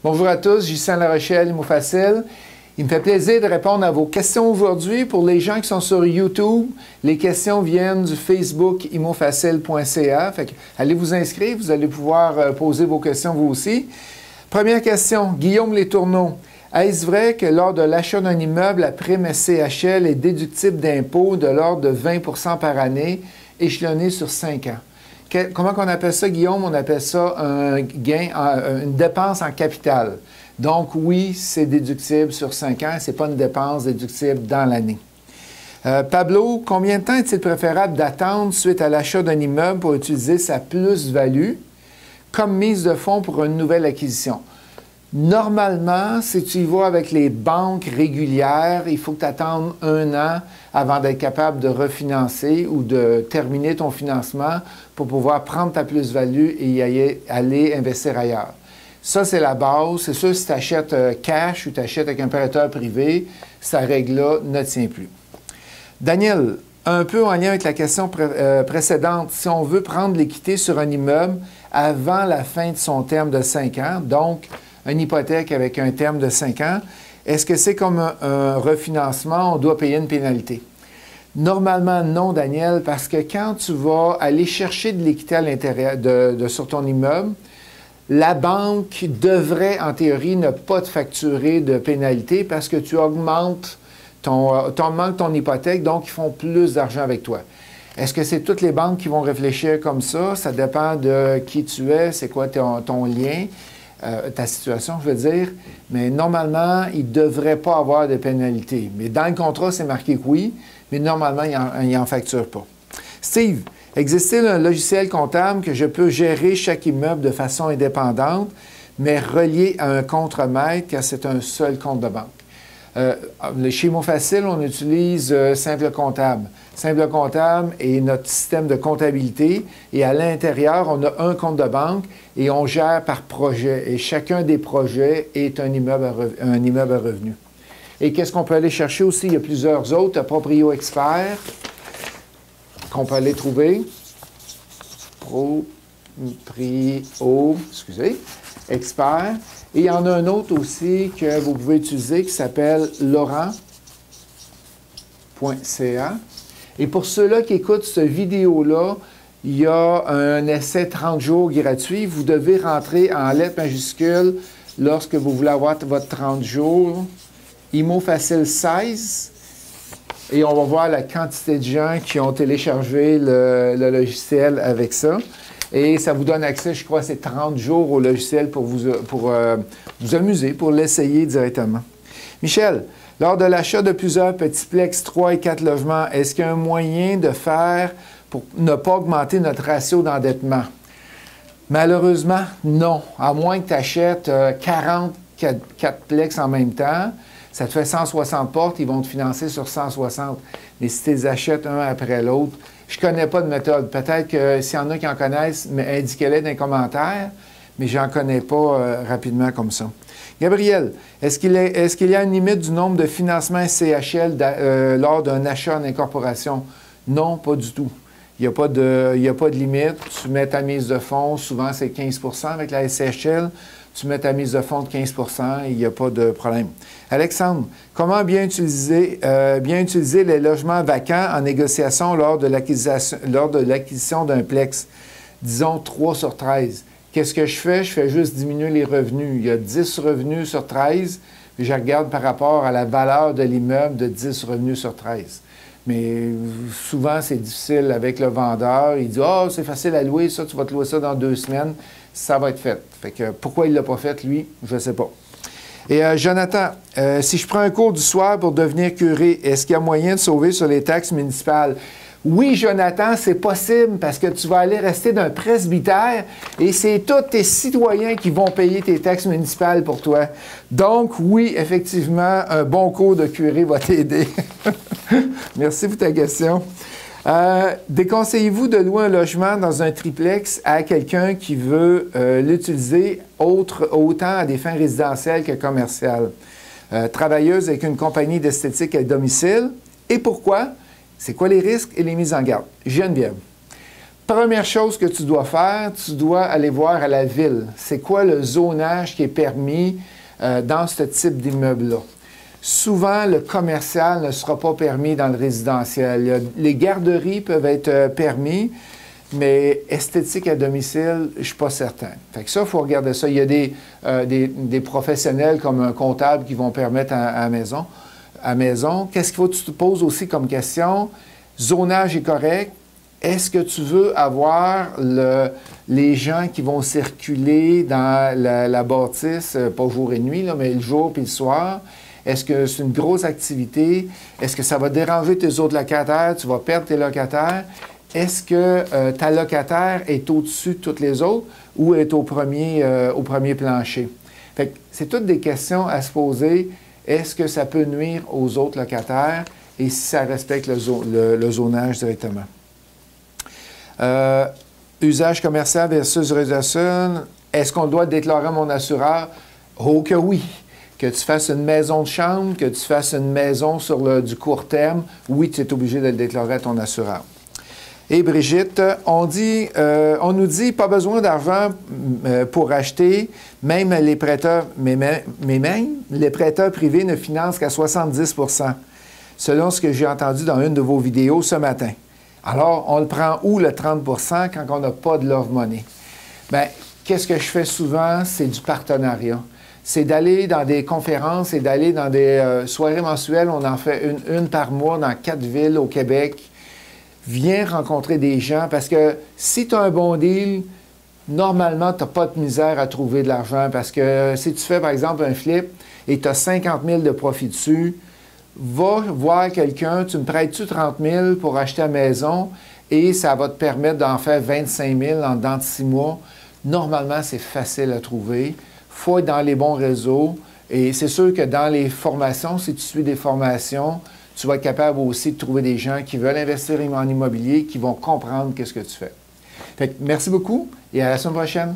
Bonjour à tous, Ghislain Larochelle, Imo Facile. Il me fait plaisir de répondre à vos questions aujourd'hui. Pour les gens qui sont sur YouTube, les questions viennent du Facebook imofacile.ca. Allez vous inscrire, vous allez pouvoir poser vos questions vous aussi. Première question, Guillaume Letourneau. Est-ce vrai que lors de l'achat d'un immeuble, la prime SCHL est déductible d'impôt de l'ordre de 20 % par année, échelonné sur 5 ans? Comment on appelle ça, Guillaume? On appelle ça un gain, une dépense en capital. Donc, oui, c'est déductible sur 5 ans. Ce n'est pas une dépense déductible dans l'année. Pablo, combien de temps est-il préférable d'attendre suite à l'achat d'un immeuble pour utiliser sa plus-value comme mise de fonds pour une nouvelle acquisition? Normalement, si tu y vas avec les banques régulières, il faut que tu attendes 1 an avant d'être capable de refinancer ou de terminer ton financement pour pouvoir prendre ta plus-value et aller investir ailleurs. Ça, c'est la base. C'est sûr, si tu achètes cash ou tu achètes avec un prêteur privé, cette règle-là ne tient plus. Daniel, un peu en lien avec la question précédente, si on veut prendre l'équité sur un immeuble avant la fin de son terme de 5 ans, donc une hypothèque avec un terme de 5 ans, est-ce que c'est comme un refinancement, on doit payer une pénalité? Normalement, non, Daniel, parce que quand tu vas aller chercher de l'équité à l'intérieur sur ton immeuble, la banque devrait, en théorie, ne pas te facturer de pénalité parce que tu augmentes ton hypothèque, donc ils font plus d'argent avec toi. Est-ce que c'est toutes les banques qui vont réfléchir comme ça? Ça dépend de qui tu es, c'est quoi ton lien. Ta situation, je veux dire, mais normalement, il ne devrait pas avoir de pénalité. Mais dans le contrat, c'est marqué que oui, mais normalement, il n'en facture pas. Steve, existe-t-il un logiciel comptable que je peux gérer chaque immeuble de façon indépendante, mais relié à un contremaître, car c'est un seul compte de banque? Chez Imo Facile, on utilise Simple Comptable. Simple Comptable est notre système de comptabilité et à l'intérieur, on a un compte de banque et on gère par projet. Et chacun des projets est un immeuble à revenu. Et qu'est-ce qu'on peut aller chercher aussi? Il y a plusieurs autres. Proprio Expert, qu'on peut aller trouver. Expert. Et il y en a un autre aussi que vous pouvez utiliser qui s'appelle Laurent.ca. Et pour ceux-là qui écoutent cette vidéo-là, il y a un essai 30 jours gratuit. Vous devez rentrer en lettres majuscules lorsque vous voulez avoir votre 30 jours. Imo Facile 16. Et on va voir la quantité de gens qui ont téléchargé le logiciel avec ça. Et ça vous donne accès, je crois, c'est 30 jours au logiciel pour vous amuser, pour l'essayer directement. Michel, lors de l'achat de plusieurs petits plex 3 et 4 logements, est-ce qu'il y a un moyen de faire pour ne pas augmenter notre ratio d'endettement? Malheureusement, non. À moins que tu achètes 44 plex en même temps, ça te fait 160 portes, ils vont te financer sur 160. Mais si tu les achètes un après l'autre, je ne connais pas de méthode. Peut-être que s'il y en a qui en connaissent, indiquez-les dans les commentaires, mais je n'en connais pas rapidement comme ça. Gabriel, est-ce qu'il y a une limite du nombre de financements SCHL lors d'un achat en incorporation? Non, pas du tout. Il n'y a pas de limite. Tu mets ta mise de fonds, souvent c'est 15 % avec la SCHL. Tu mets ta mise de fonds de 15 % et il n'y a pas de problème. Alexandre, comment bien utiliser les logements vacants en négociation lors de l'acquisition d'un plex? Disons 3 sur 13. Qu'est-ce que je fais? Je fais juste diminuer les revenus. Il y a 10 revenus sur 13, et je regarde par rapport à la valeur de l'immeuble de 10 revenus sur 13. Mais souvent, c'est difficile avec le vendeur. Il dit « Ah, c'est facile à louer, ça, tu vas te louer ça dans 2 semaines. » Ça va être fait. Fait que pourquoi il ne l'a pas fait, lui, je ne sais pas. Et Jonathan, si je prends un cours du soir pour devenir curé, est-ce qu'il y a moyen de sauver sur les taxes municipales? Oui, Jonathan, c'est possible parce que tu vas aller rester d'un presbytère et c'est tous tes citoyens qui vont payer tes taxes municipales pour toi. Donc, oui, effectivement, un bon cours de curé va t'aider. Merci pour ta question. Déconseillez-vous de louer un logement dans un triplex à quelqu'un qui veut l'utiliser autant à des fins résidentielles que commerciales? Travailleuse avec une compagnie d'esthétique à domicile. Et pourquoi? C'est quoi les risques et les mises en garde? Geneviève. Première chose que tu dois faire, tu dois aller voir à la ville. C'est quoi le zonage qui est permis dans ce type d'immeuble-là? Souvent, le commercial ne sera pas permis dans le résidentiel. Les garderies peuvent être permis, mais esthétique à domicile, je ne suis pas certain. Fait que ça, il faut regarder ça. Il y a des professionnels comme un comptable qui vont permettre à maison. Qu'est-ce qu'il faut que tu te poses aussi comme question? Zonage est correct. Est-ce que tu veux avoir les gens qui vont circuler dans la bâtisse, pas jour et nuit, là, mais le jour puis le soir? Est-ce que c'est une grosse activité? Est-ce que ça va déranger tes autres locataires? Tu vas perdre tes locataires? Est-ce que ta locataire est au-dessus de toutes les autres ou est au premier plancher? Fait que c'est toutes des questions à se poser. Est-ce que ça peut nuire aux autres locataires et si ça respecte le zonage directement? Usage commercial versus résidentiel. Est-ce qu'on doit déclarer à mon assureur? Oh que oui! Que tu fasses une maison de chambre, que tu fasses une maison sur du court terme, oui, tu es obligé de le déclarer à ton assureur. Et Brigitte, on nous dit pas besoin d'argent pour acheter, même les prêteurs, mais même les prêteurs privés ne financent qu'à 70 %, selon ce que j'ai entendu dans une de vos vidéos ce matin. Alors, on le prend où le 30 % quand on n'a pas de love money? Bien, qu'est-ce que je fais souvent? C'est du partenariat. C'est d'aller dans des conférences et d'aller dans des soirées mensuelles. On en fait une par mois dans 4 villes au Québec. Viens rencontrer des gens parce que si tu as un bon deal, normalement, tu n'as pas de misère à trouver de l'argent parce que si tu fais, par exemple, un flip et tu as 50 000 de profit dessus, va voir quelqu'un, tu me prêtes-tu 30 000 pour acheter la maison et ça va te permettre d'en faire 25 000 en dedans de 6 mois. Normalement, c'est facile à trouver. Il faut être dans les bons réseaux et c'est sûr que dans les formations, si tu suis des formations, tu vas être capable aussi de trouver des gens qui veulent investir en immobilier, qui vont comprendre qu'est-ce que tu fais. Fait que merci beaucoup et à la semaine prochaine.